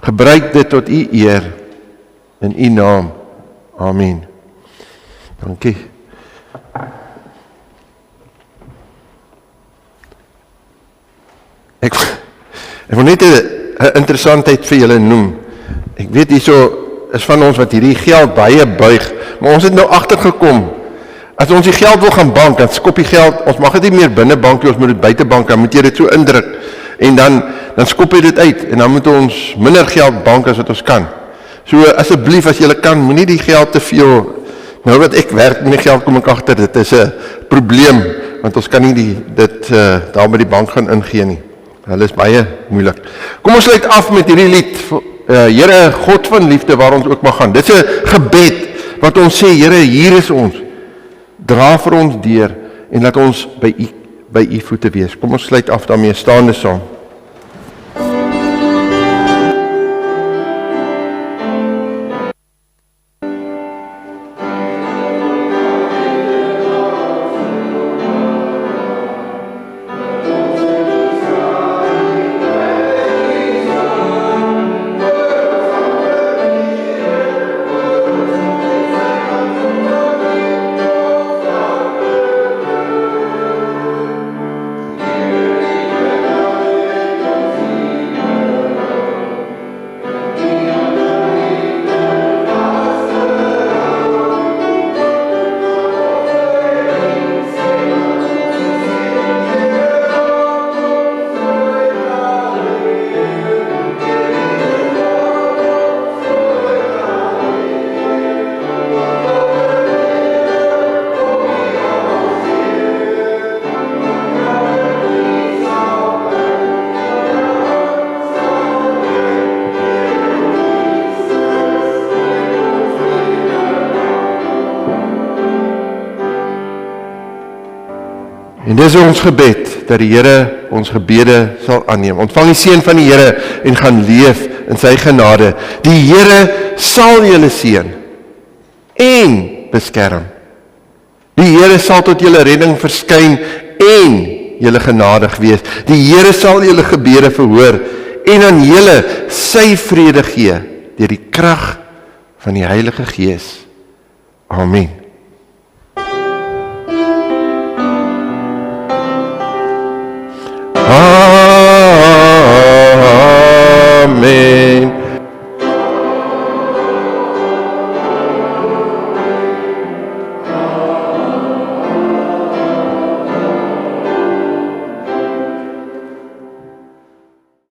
Gebruik dit tot u eer, in u naam. Amen. Dankie. Ek wil net 'n interessantheid vir julle noem. Ek weet hierso is van ons wat hierdie geld baie buig, maar ons het nou agtergekom. As ons die geld wil gaan bank, dan skop die geld, ons mag dit nie meer binne bank nie, ons moet dit buite bank, dan moet jy dit so indruk. En dan skop jy dit uit, en dan moet ons minder geld bank as wat ons kan. So asseblief, as julle kan, moenie die geld te veel, nou wat ek werk met die geld, kom ek agter, dit is 'n probleem, want ons kan nie dit daar by die bank gaan ingee nie. Hulle is baie moeilik. Kom ons sluit af met hierdie lied, Here God van liefde, waar ons ook mag gaan. Dit is 'n gebed, wat ons sê, Here, hier is ons, dra vir ons deur, en laat ons by u voete wees. Kom ons sluit af daarmee, staande saam. En dis ons gebed, dat die Here ons gebede sal aanneem. Ontvang die seën van die Here en gaan leef in sy genade. Die Here sal julle seën en beskerm. Die Here sal tot julle redding verskyn en julle genadig wees. Die Here sal julle gebede verhoor en aan julle sy vrede gee deur die krag van die Heilige Gees. Amen. Amen.